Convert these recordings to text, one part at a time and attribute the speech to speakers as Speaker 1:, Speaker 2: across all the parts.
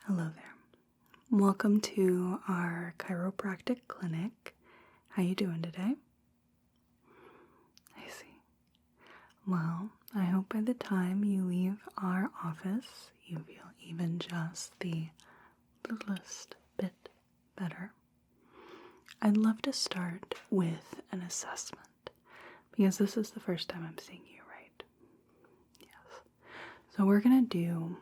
Speaker 1: Hello there. Welcome to our chiropractic clinic. How you doing today? I see. Well, I hope by the time you leave our office, you feel even just the littlest bit better. I'd love to start with an assessment because this is the first time I'm seeing you, right? Yes. So we're going to do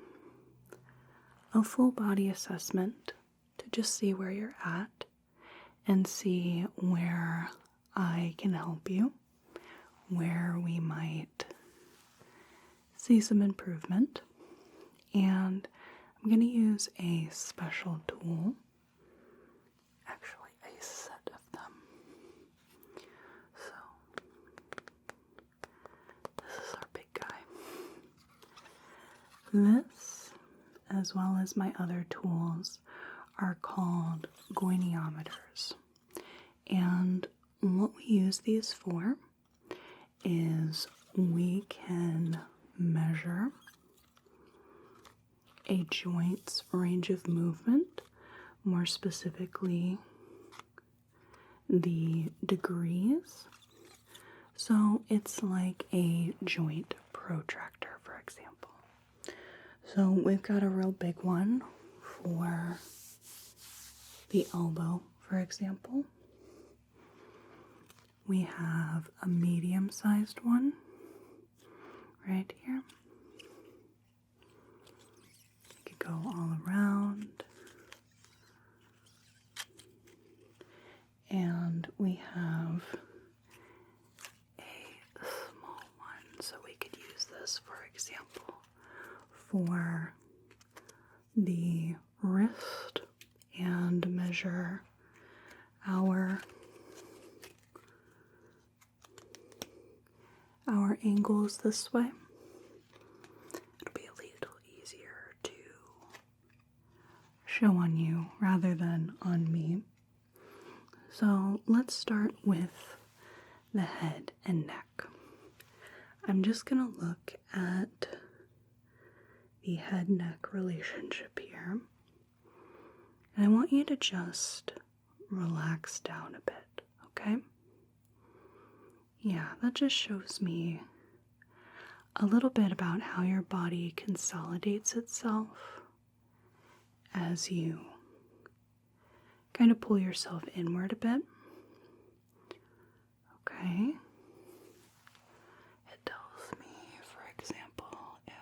Speaker 1: a full body assessment to just see where you're at and see where I can help you, where we might see some improvement. And I'm going to use a special tool, actually a set of them. So this is our big guy. This, as well as my other tools, are called goniometers. And what we use these for is we can measure a joint's range of movement, more specifically the degrees. So it's like a joint protractor, for example. So we've got a real big one for the elbow, for example. We have a medium-sized one right here. You could go all around. And we have a small one, so we could use this, for example, for the wrist and measure our angles this way. It'll be a little easier to show on you rather than on me. So let's start with the head and neck. I'm just going to look at the head-neck relationship here. And I want you to just relax down a bit, okay? Yeah, that just shows me a little bit about how your body consolidates itself as you kind of pull yourself inward a bit. Okay. It tells me, for example, if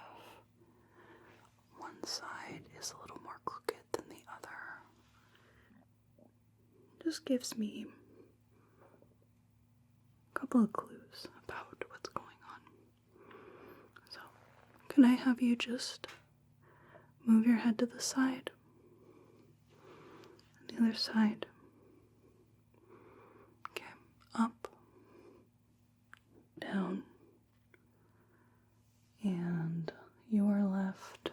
Speaker 1: one side is a little more crooked than the other. Just gives me a couple of clues about what's going on. So, can I have you just move your head to the side? The other side. Okay, up, down, and your left,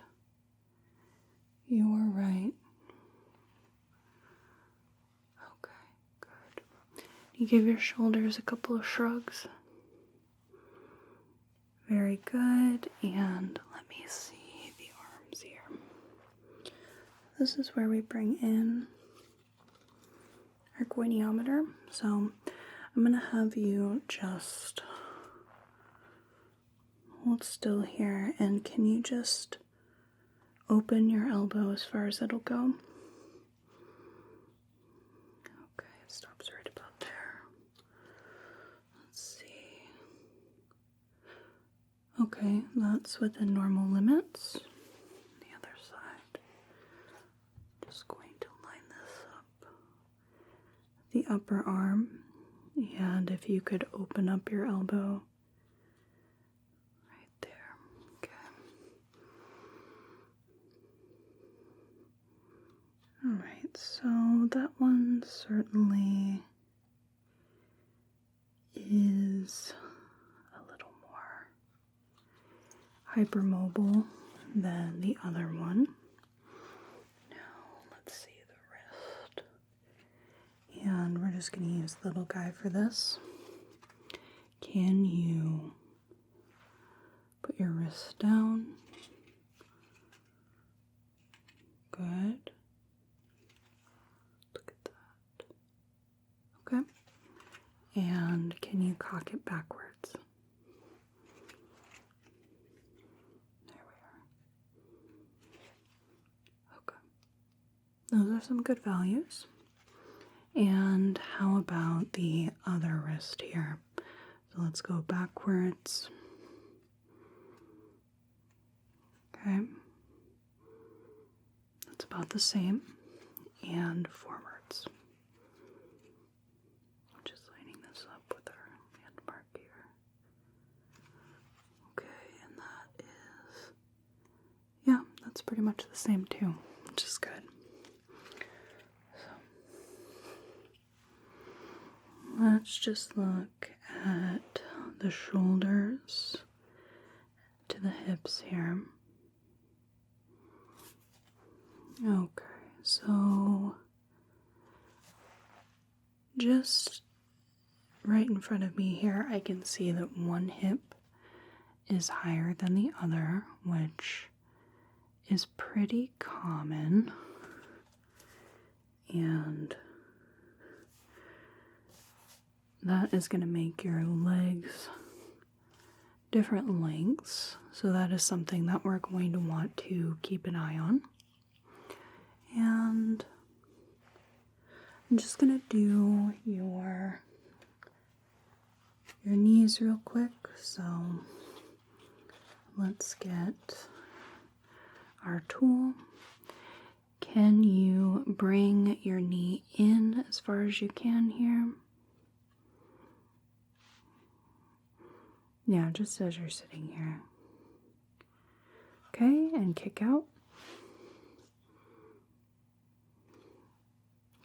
Speaker 1: your right. Okay, good. You give your shoulders a couple of shrugs. Very good. And let me see the arms here. This is where we bring in our goniometer. So I'm going to have you just hold still here, and can you just open your elbow as far as it'll go? Okay, it stops right about there. Let's see. Okay, that's within normal limits. The other side. Just going to line this up. The upper arm, and if you could open up your elbow right there. Okay. Alright, so that one certainly is a little more hypermobile than the other one. Now, let's see the wrist. And we're just going to use the little guy for this. Can you put your wrist down? Good. Look at that. Okay. And can you cock it backwards? There we are. Okay. Those are some good values. And how about the other wrist here? So let's go backwards. Okay. That's about the same. And forwards. Just lining this up with our hand mark here. Okay, and that is, yeah, that's pretty much the same too, which is good. So, let's just look at the shoulders to the hips here. Okay, so just right in front of me here, I can see that one hip is higher than the other, which is pretty common. And that is going to make your legs different lengths. So that is something that we're going to want to keep an eye on. And I'm just going to do your knees real quick. So let's get our tool. Can you bring your knee in as far as you can here? Yeah, just as you're sitting here. Okay, and kick out.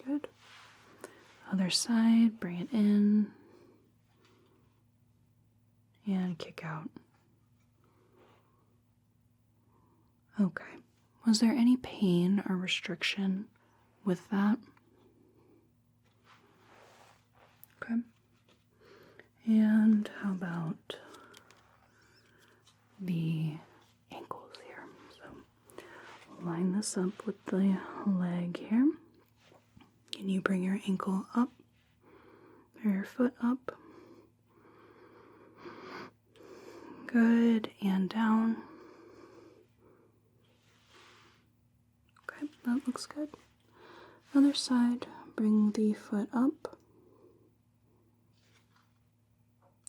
Speaker 1: Good. Other side, bring it in. And kick out. Okay. Was there any pain or restriction with that? Okay. And how about the ankles here? So line this up with the leg here. Can you bring your ankle up or your foot up? Good, and down. Okay, that looks good. Other side, bring the foot up.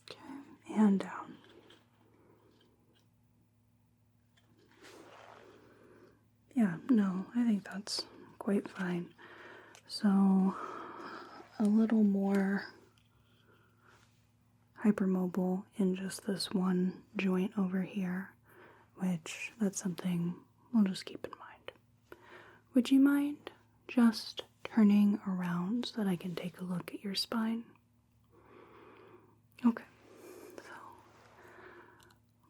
Speaker 1: Okay, and down. Yeah, no, I think that's quite fine. So, a little more hypermobile in just this one joint over here, which that's something we'll just keep in mind. Would you mind just turning around so that I can take a look at your spine? Okay, so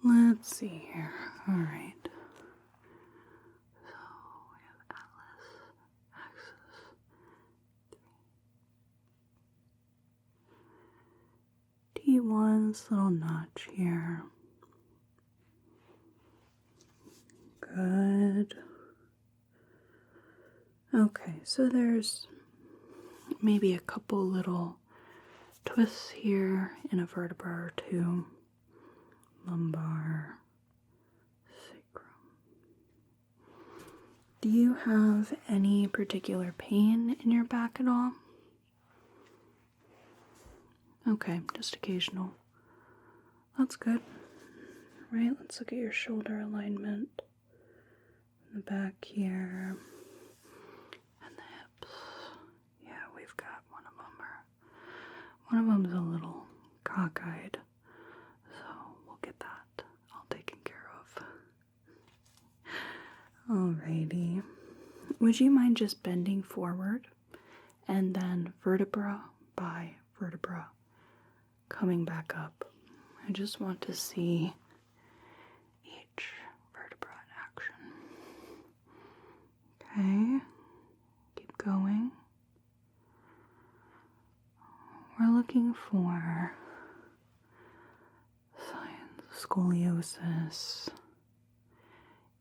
Speaker 1: let's see here. All right. So we have atlas, axis, T1's little notch here. Good. Okay, so there's maybe a couple little twists here in a vertebra or two. Lumbar, sacrum. Do you have any particular pain in your back at all? Okay, just occasional. That's good. All right, let's look at your shoulder alignment. The back here. And the hips. Yeah, we've got one of them's a little cockeyed. So we'll get that all taken care of. Alrighty. Would you mind just bending forward and then vertebra by vertebra coming back up? I just want to see each vertebra in action. Okay, keep going. We're looking for signs of scoliosis,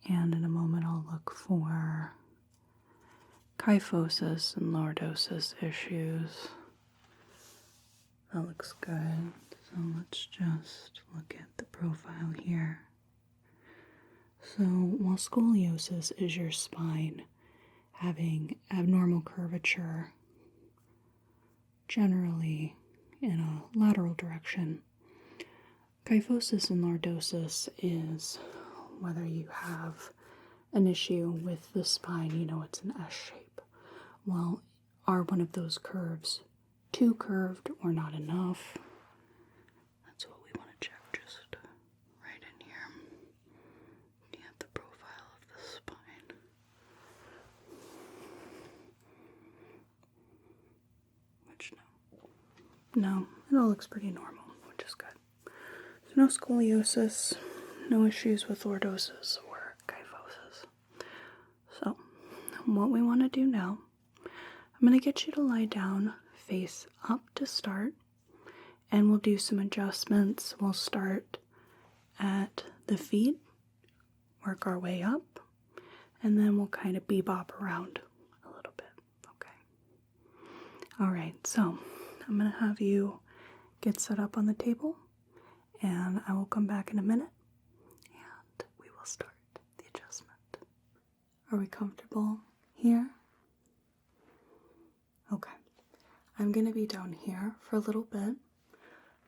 Speaker 1: and in a moment I'll look for kyphosis and lordosis issues. That looks good. So let's just look at the profile here. So while scoliosis is your spine having abnormal curvature, generally in a lateral direction, kyphosis and lordosis is whether you have an issue with the spine, you know it's an S shape. Well, are one of those curves too curved or not enough? That's what we want to check just right in here. At the profile of the spine. Which no, it all looks pretty normal, which is good. So no scoliosis, no issues with lordosis or kyphosis. So what we want to do now, I'm going to get you to lie down face up to start, and we'll do some adjustments. We'll start at the feet, work our way up, and then we'll kind of bebop around a little bit, okay? All right, so I'm going to have you get set up on the table, and I will come back in a minute, and we will start the adjustment. Are we comfortable here? Okay. I'm going to be down here for a little bit.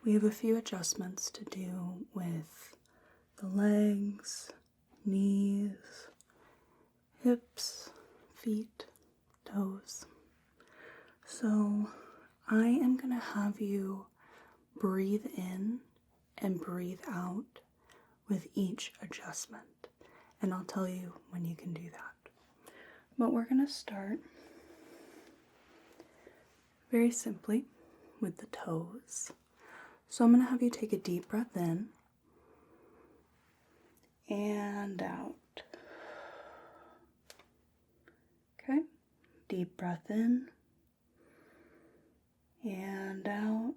Speaker 1: We have a few adjustments to do with the legs, knees, hips, feet, toes. So I am going to have you breathe in and breathe out with each adjustment. And I'll tell you when you can do that. But we're going to start very simply with the toes. So I'm going to have you take a deep breath in and out. Okay, deep breath in and out.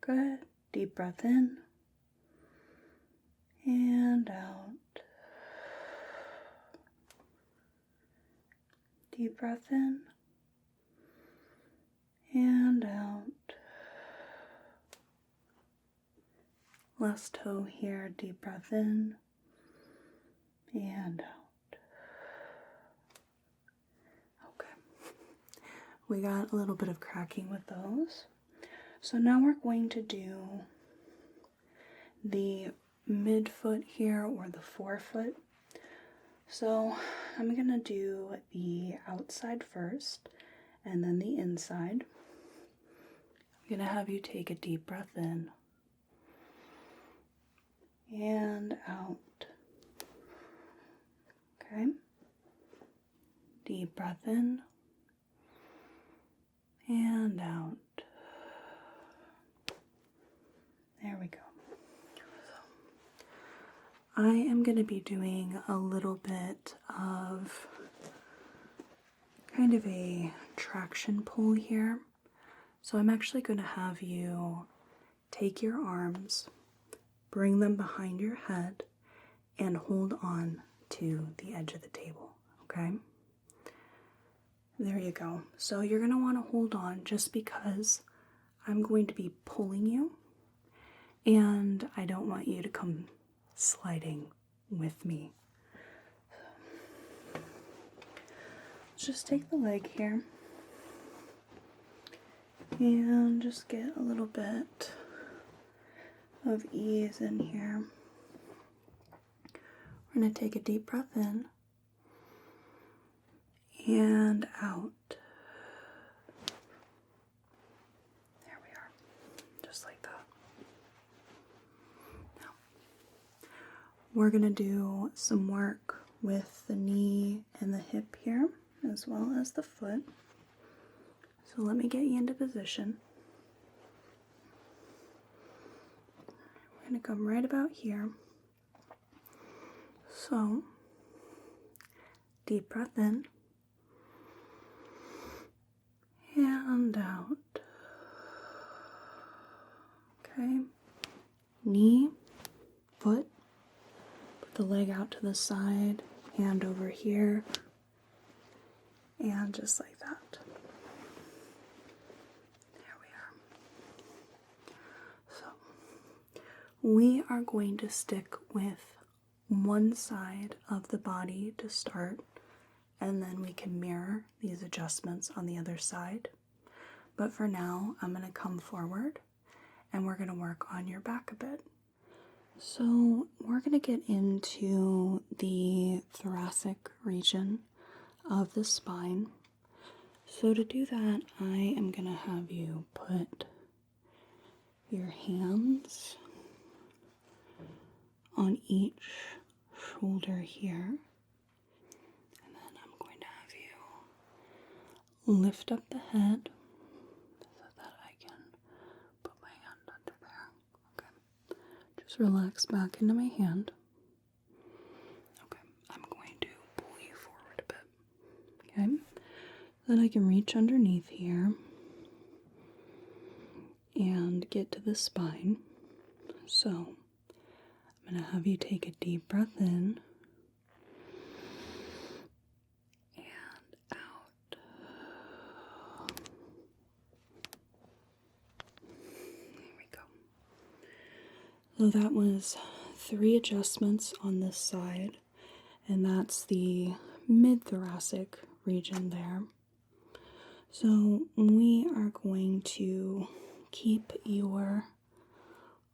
Speaker 1: Good, deep breath in and out. Deep breath in and out. Last toe here, deep breath in and out. Okay. We got a little bit of cracking with those. So now we're going to do the midfoot here, or the forefoot. So I'm going to do the outside first and then the inside. I'm going to have you take a deep breath in and out. Okay. Deep breath in and out. There we go. I am going to be doing a little bit of kind of a traction pull here. So I'm actually going to have you take your arms, bring them behind your head, and hold on to the edge of the table, okay? There you go. So you're going to want to hold on just because I'm going to be pulling you, and I don't want you to come sliding with me. Let's just take the leg here and just get a little bit of ease in here. We're going to take a deep breath in and out. There we are, just like that. We're going to do some work with the knee and the hip here, as well as the foot. So let me get you into position. We're going to come right about here. So, deep breath in and out. Okay. Knee, foot. The leg out to the side, hand over here, and just like that. There we are. So we are going to stick with one side of the body to start, and then we can mirror these adjustments on the other side. But for now, I'm going to come forward and we're going to work on your back a bit. So we're going to get into the thoracic region of the spine. So to do that, I am going to have you put your hands on each shoulder here. And then I'm going to have you lift up the head so that I can put my hand under there. Okay. Just relax back into my hand. Okay. I'm going to pull you forward a bit. Okay. Then I can reach underneath here and get to the spine. So I'm going to have you take a deep breath in and out. There we go. So that was 3 adjustments on this side, and that's the mid-thoracic region there. So we are going to keep your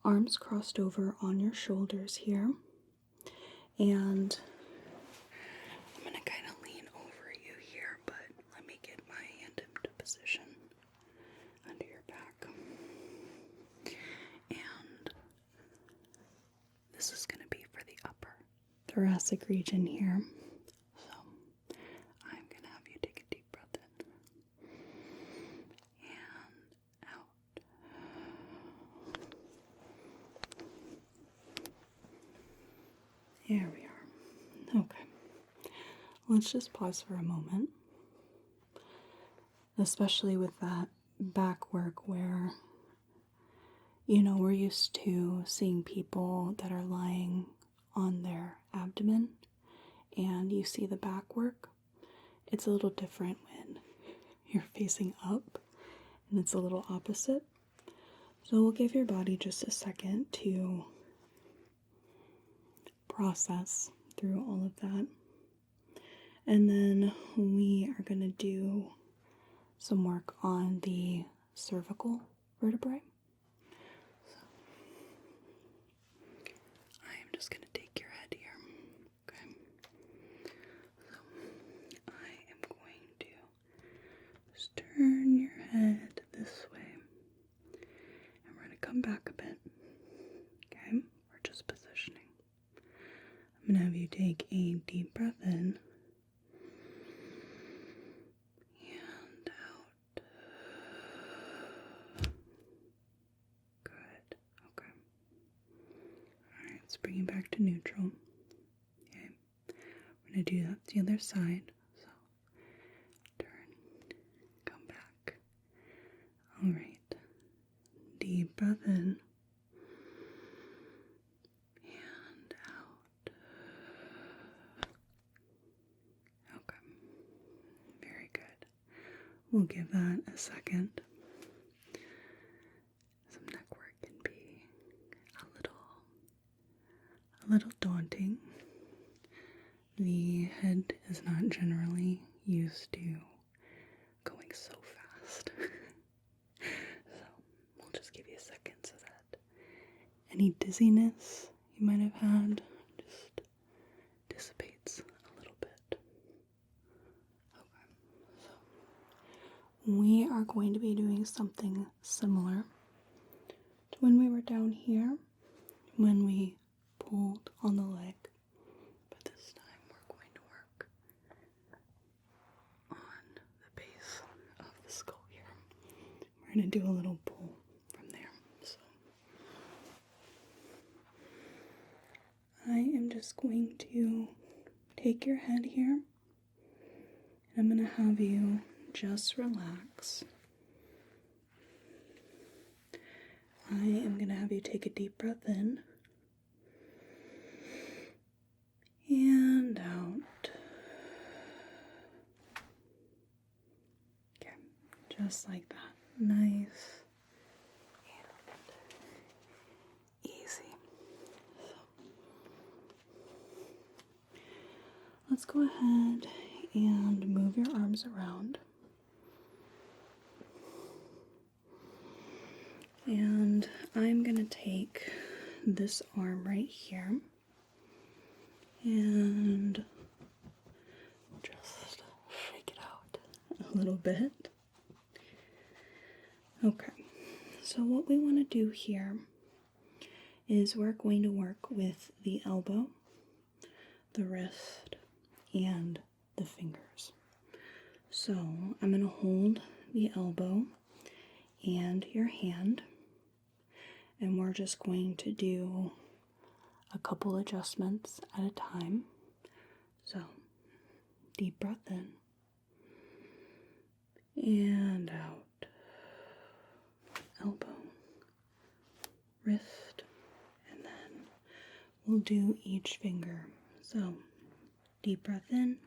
Speaker 1: arms crossed over on your shoulders here, and I'm going to kind of lean over you here, but let me get my hand into position under your back. And this is going to be for the upper thoracic region here. So I'm going to have you take a deep breath in and out. There we are. Okay. Let's just pause for a moment. Especially with that back work where, we're used to seeing people that are lying on their abdomen and you see the back work. It's a little different when you're facing up and it's a little opposite. So we'll give your body just a second to process through all of that. And then we are going to do some work on the cervical vertebrae. So I am just going to take your head here. Okay. So I am going to just turn your head this way. And we're going to come back a bit. Okay. We're just positioning. I'm going to have you take a deep breath in and out. Good. Okay. Alright, let's bring it back to neutral. Okay. We're going to do that to the other side. So, turn, come back. Alright. Deep breath in. And out. Okay. Very good. We'll give that a second. Some neck work can be a little daunting. The head is not generally used to going so fast. So we'll just give you a second so that any dizziness you might have had just dissipates a little bit. Okay, so we are going to be doing something similar to when we were down here, when we pulled on the leg, but this time we're going to work on the base of the skull here. We're going to do a little pull from there. So I am just going to take your head here, and I'm going to have you just relax. I am going to have you take a deep breath in and out. Just like that. Nice and easy. So, let's go ahead and move your arms around. And I'm going to take this arm right here and just shake it out a little bit. Okay, so what we want to do here is we're going to work with the elbow, the wrist, and the fingers. So I'm going to hold the elbow and your hand, and we're just going to do a couple adjustments at a time. So deep breath in and out. Elbow, wrist, and then we'll do each finger. So deep breath in,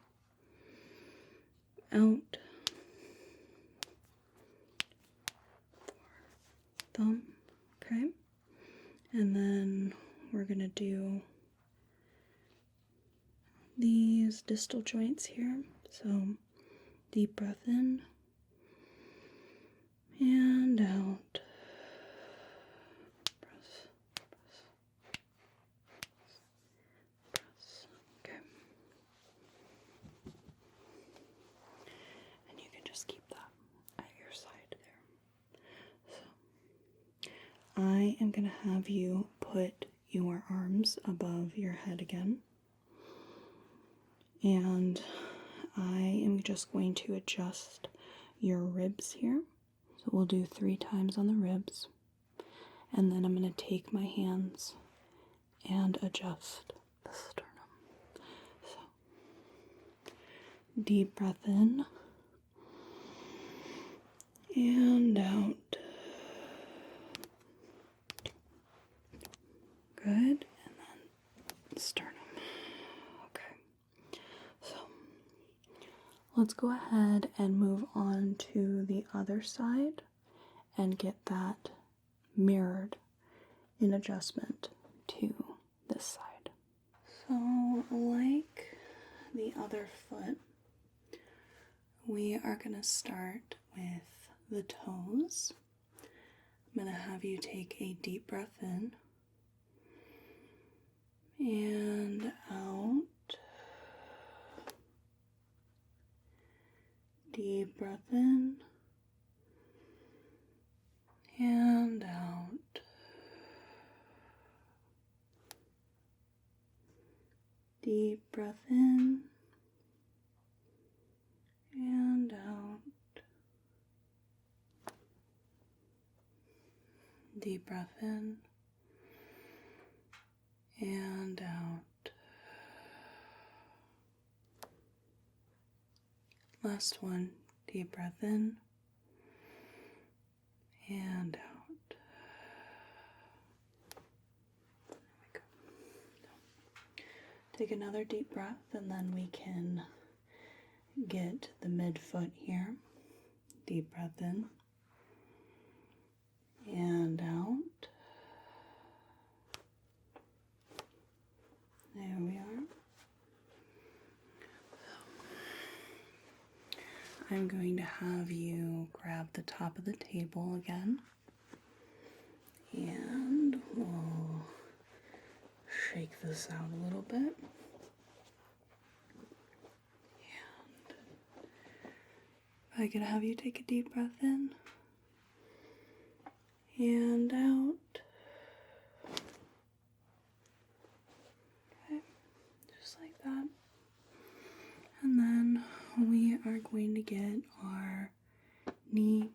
Speaker 1: out, thumb, okay? And then we're gonna do these distal joints here. So deep breath in and out. Press, press, press. Okay. And you can just keep that at your side there. So I am going to have you put your arms above your head again. And I am just going to adjust your ribs here. So we'll do 3 times on the ribs. And then I'm going to take my hands and adjust the sternum. So deep breath in and out. Good. And then sternum. Okay. So let's go ahead and move on to the other side and get that mirrored in adjustment to this side. So like the other foot, we are going to start with the toes. I'm going to have you take a deep breath in and out. Deep breath in and out. Deep breath in and out. Deep breath in and out. Last one. Deep breath in and out. There we go. Take another deep breath, and then we can get the midfoot here. Deep breath in and out. There we are. I'm going to have you grab the top of the table again, and we'll shake this out a little bit. And I can have you take a deep breath in and out. Okay, just like that. And then we are going to get our knee,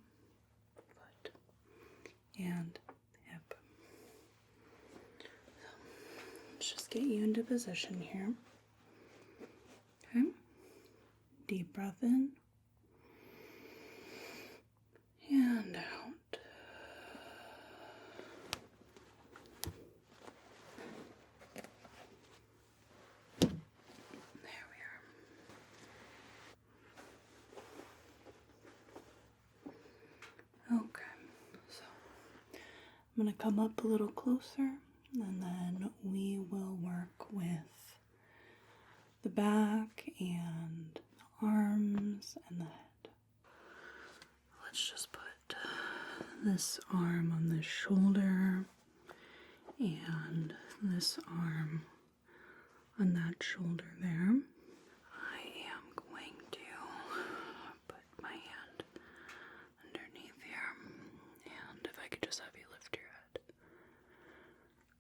Speaker 1: foot, and hip. So let's just get you into position here. Okay. Deep breath in and out. There we are. I'm going to come up a little closer, and then we will work with the back and the arms and the head. Let's just put this arm on this shoulder and this arm on that shoulder there. I am going to put my hand underneath here, and if I could just have you lift your head.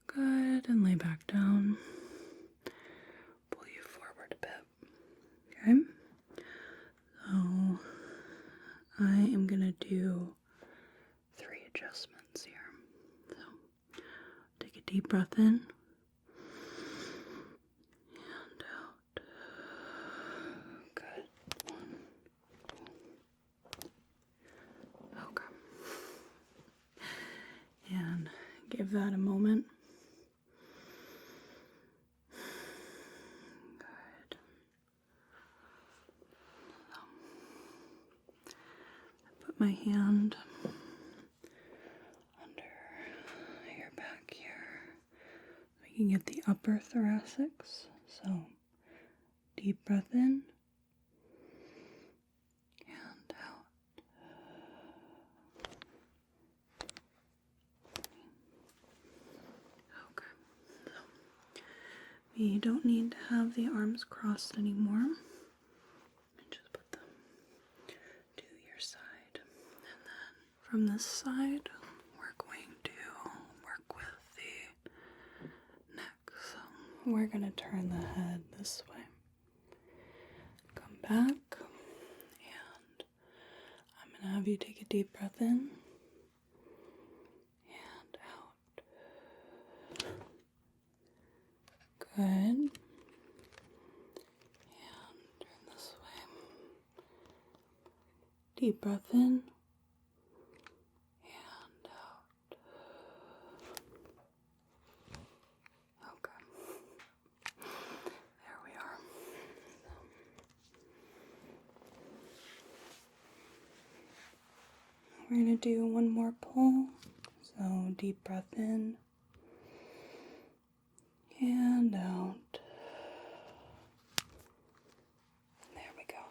Speaker 1: Good, and lay back down. Pull you forward a bit. Okay? So, I am going to do 3 adjustments here. So, take a deep breath in. And out. Good. 1, 2. Okay. And give that a moment. Good. So, I put my hand under your back here. I can get the upper thoracics. So, deep breath in and out. Okay, so we don't need to have the arms crossed anymore. Just put them to your side. And then from this side, we're going to work with the neck. So we're going to turn the head this way. Come back, and I'm going to have you take a deep breath in and out. Good. And turn this way. Deep breath in and out. Okay. There we are. We're going to do one more pull. So deep breath in and out. There we go.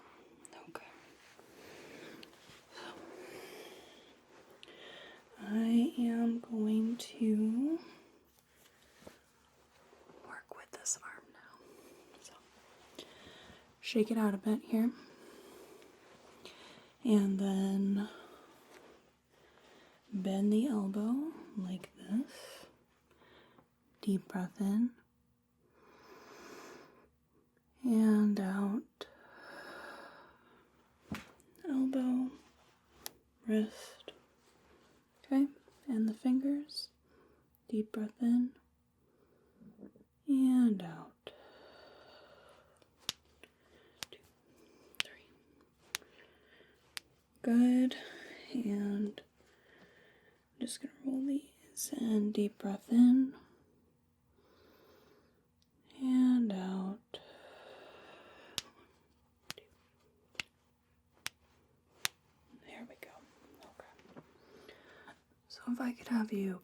Speaker 1: Okay. So I am going to work with this arm now. So shake it out a bit here. And then bend the elbow like this. Deep breath in and out. Elbow, wrist, okay, and the fingers. Deep breath in and out. 2, 3. Good, and I'm just going to roll these and deep breath in and out. 2. There we go. Okay. So if I could have you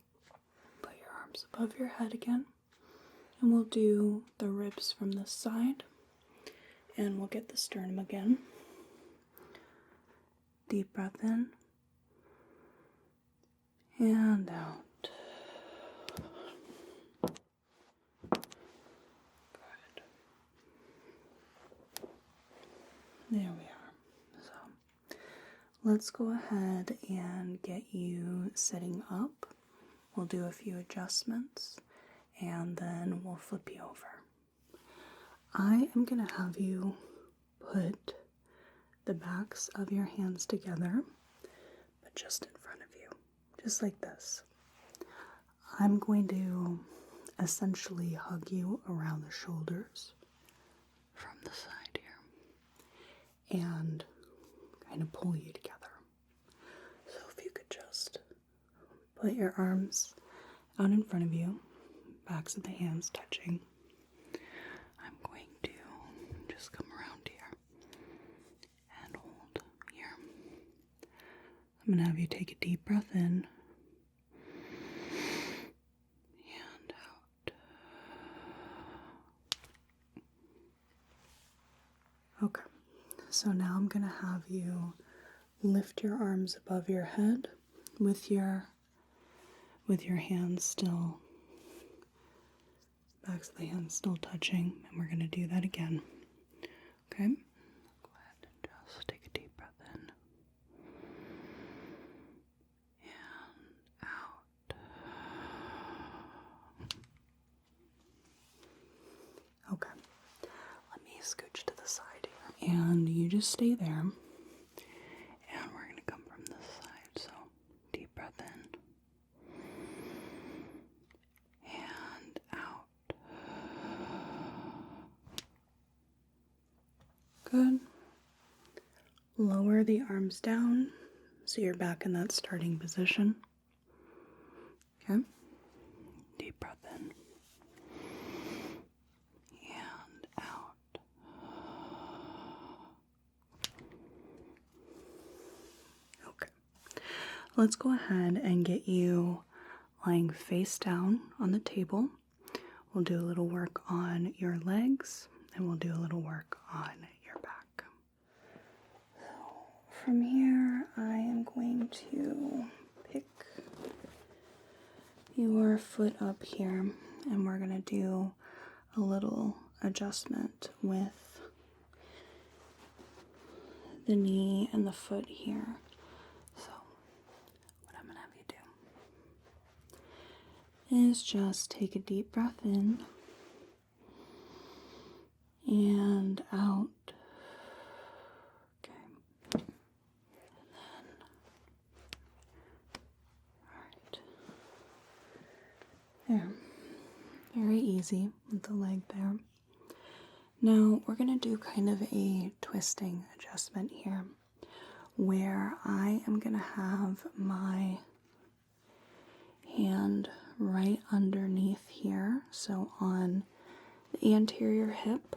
Speaker 1: put your arms above your head again, and we'll do the ribs from this side, and we'll get the sternum again. Deep breath in and out. Good. There we are. So let's go ahead and get you sitting up. We'll do a few adjustments and then we'll flip you over. I am going to have you put the backs of your hands together, but just in front of you, just like this. I'm going to essentially hug you around the shoulders from the side here and kind of pull you together. So if you could just put your arms out in front of you, backs of the hands touching. I'm going to just come around here and hold here. I'm going to have you take a deep breath in Okay, so now I'm going to have you lift your arms above your head with your hands still, backs of the hands still touching, and we're going to do that again. Okay? Go ahead and just take a deep breath in and out. Okay. Let me scooch to the side here. And you just stay there. And we're going to come from this side. So, deep breath in. And out. Good. Lower the arms down so you're back in that starting position. Okay. Deep breath in. And out. Okay. Let's go ahead and get you lying face down on the table. We'll do a little work on your legs and we'll do a little work on your back. So from here, I am going to pick your foot up here and we're going to do a little adjustment with the knee and the foot here. So what I'm going to have you do is just take a deep breath in and out. Okay. And then, alright. There. Very easy with the leg there. Now we're going to do kind of a twisting adjustment here where I am going to have my hand right underneath here, so on the anterior hip,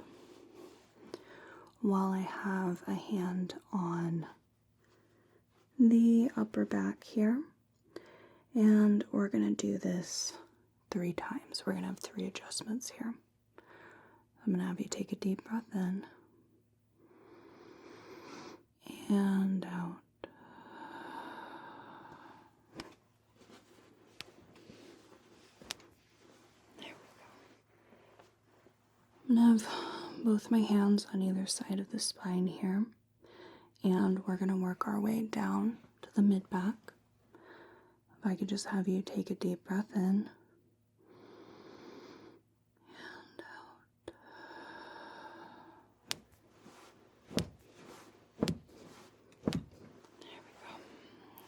Speaker 1: while I have a hand on the upper back here. And we're going to do this 3 times. We're going to have 3 adjustments here. I'm going to have you take a deep breath in and out. There we go. I'm going to have both my hands on either side of the spine here, and we're going to work our way down to the mid-back. If I could just have you take a deep breath in and out. There we go.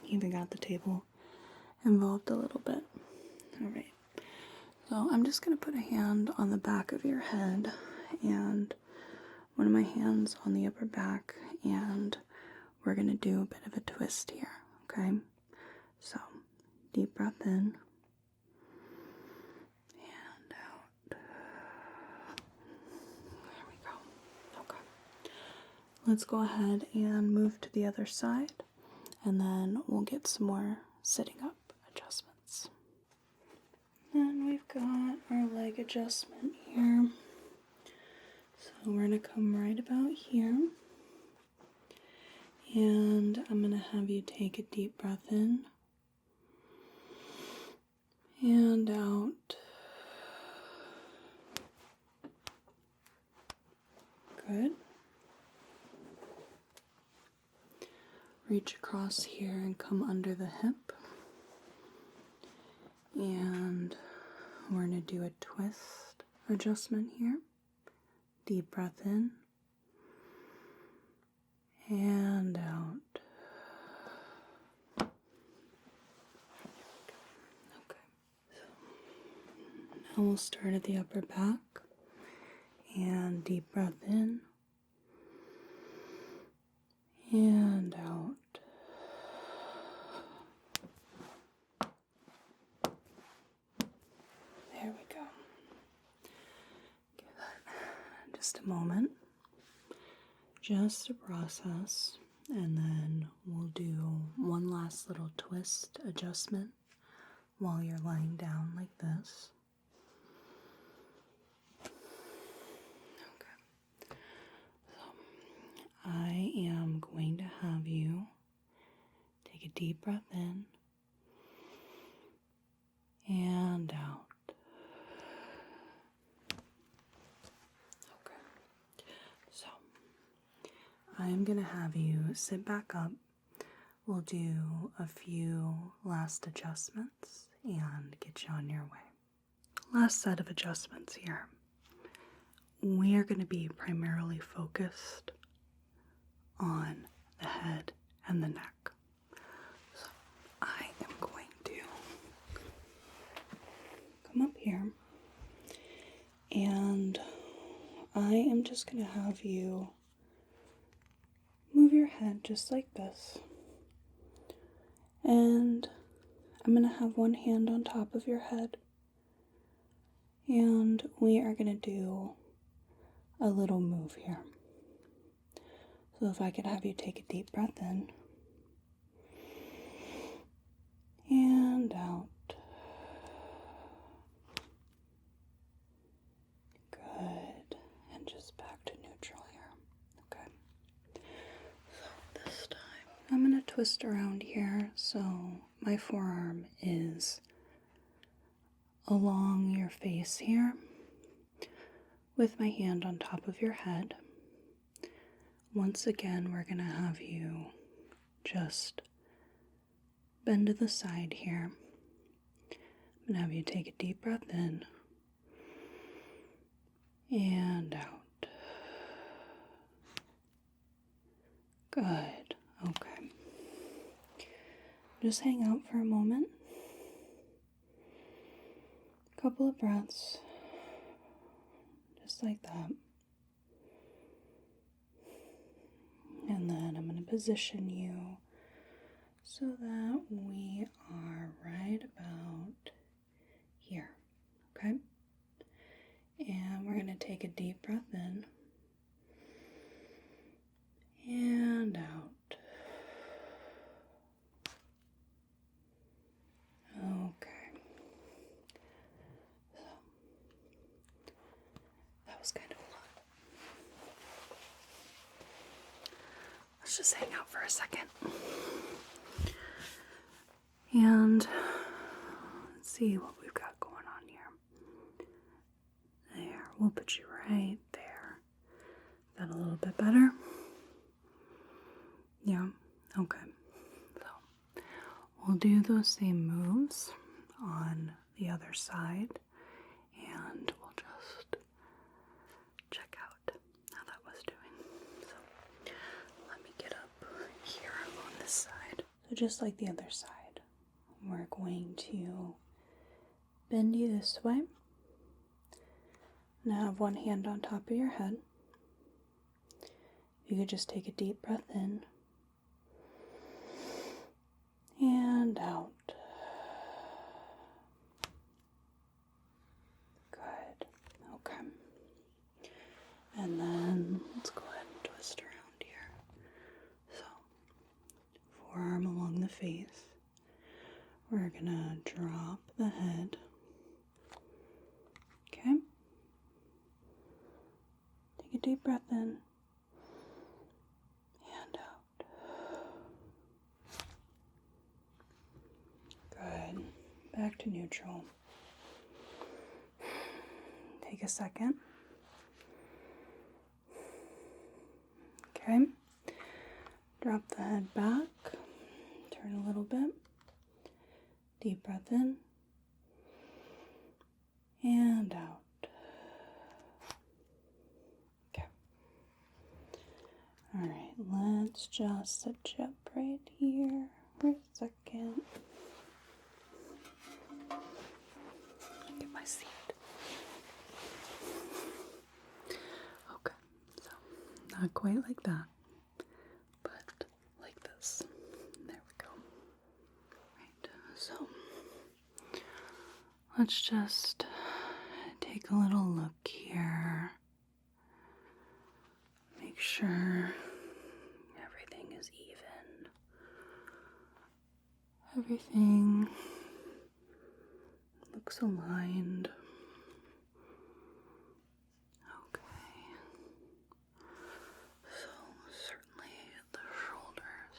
Speaker 1: Even got the table involved a little bit. All right. So I'm just going to put a hand on the back of your head and one of my hands on the upper back, and we're going to do a bit of a twist here, okay? So, deep breath in and out. There we go. Okay. Let's go ahead and move to the other side, and then we'll get some more sitting up adjustments. Then we've got our leg adjustment here. So we're going to come right about here. And I'm going to have you take a deep breath in and out. Good. Reach across here and come under the hip. And we're going to do a twist adjustment here. Deep breath in and out. Okay, so now we'll start at the upper back and deep breath in and out. There we go. Give that just a moment, just to process, and then we'll do one last little twist adjustment while you're lying down like this. Okay. So deep breath in and out. Okay. So, I am going to have you sit back up. We'll do a few last adjustments and get you on your way. Last set of adjustments here. We are going to be primarily focused on the head and the neck. So I am going to come up here and I am just going to have you move your head just like this. And I'm going to have one hand on top of your head. And we are going to do a little move here. So if I could have you take a deep breath in and out. Good. And just back to neutral here. Okay. So this time I'm going to twist around here so my forearm is along your face here with my hand on top of your head. Once again, we're going to have you just bend to the side here. I'm going to have you take a deep breath in and out. Good. Okay. Just hang out for a moment. Couple of breaths. Just like that. And then I'm going to position you so that we are right about here. Okay? And we're going to take a deep breath in and out. Okay. So, that was kind of a lot. Let's just hang out for a second. And let's see what we've got going on here. There, we'll put you right there. Is that a little bit better? Yeah, okay. So, we'll do those same moves on the other side, and we'll just check out how that was doing. So, let me get up here on this side. So just like the other side, we're going to bend you this way. Now have one hand on top of your head. You could just take a deep breath in and out. Good. Okay. And then let's go ahead and twist around here. So, forearm along the face. We're gonna drop the head. Okay. Take a deep breath in and out. Good. Back to neutral. Take a second. Okay. Drop the head back. Turn a little bit. Deep breath in and out. Okay. Alright, let's just set you up right here for a second. Get my seat. Okay, so not quite like that, but like this. There we go. Right, so let's just take a little look here. Make sure everything is even. Everything looks aligned. Okay. So certainly the shoulders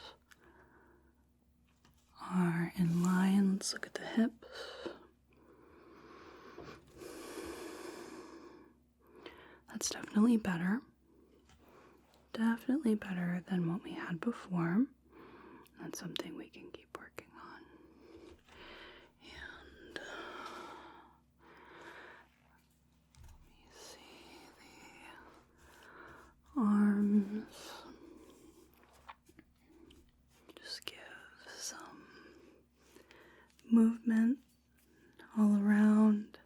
Speaker 1: Let's look at the hips. That's definitely better. Definitely better than what we had before. That's something we can keep working on. And let me see the arms. Just give some movement all around.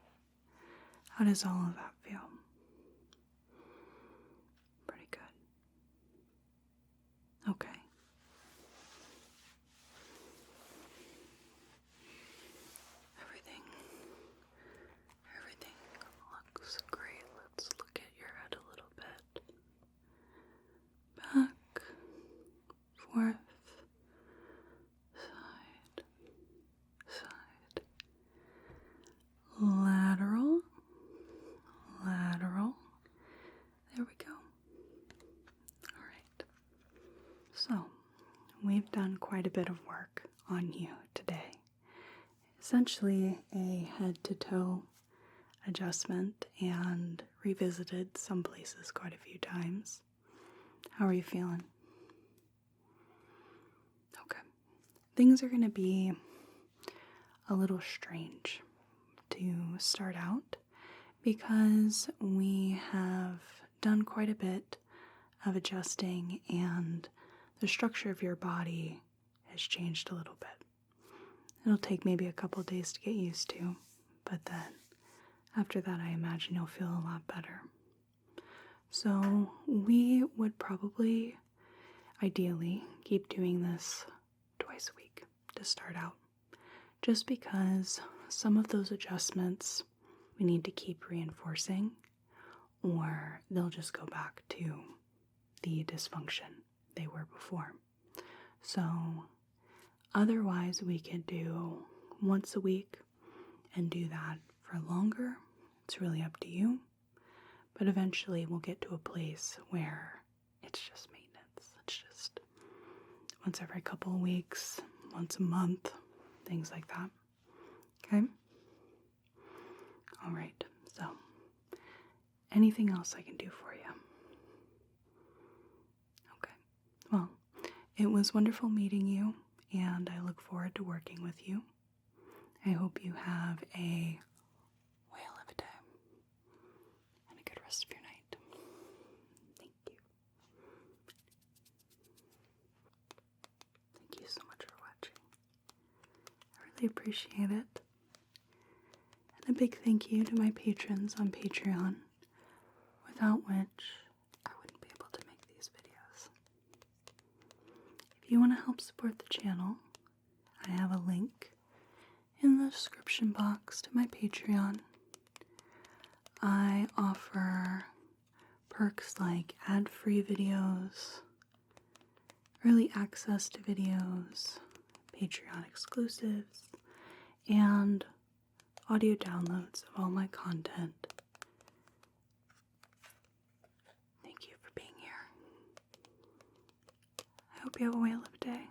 Speaker 1: How does all of that feel? Pretty good. Okay. Everything looks great. Let's look at your head a little bit. Back, forth, side, side, lateral, lateral. There we go. All right. So, we've done quite a bit of work on you today. Essentially a head-to-toe adjustment and revisited some places quite a few times. How are you feeling? Okay. Things are going to be a little strange to start out because we have done quite a bit of adjusting and the structure of your body has changed a little bit. It'll take maybe a couple days to get used to, but then after that I imagine you'll feel a lot better. So we would probably, ideally, keep doing this twice a week to start out, just because some of those adjustments we need to keep reinforcing or they'll just go back to the dysfunction they were before. So otherwise we could do once a week and do that for longer. It's really up to you. But eventually we'll get to a place where it's just maintenance. It's just once every couple of weeks, once a month, things like that. Okay? All right. So, anything else I can do for you? Okay. Well, it was wonderful meeting you, and I look forward to working with you. I hope you have a whale of a day and a good rest of your night. Thank you. Thank you so much for watching. I really appreciate it. And a big thank you to my patrons on Patreon, without which I wouldn't be able to make these videos. If you want to help support the channel, I have a link in the description box to my Patreon. I offer perks like ad-free videos, early access to videos, Patreon exclusives, and audio downloads of all my content. Thank you for being here. I hope you have a whale of a day.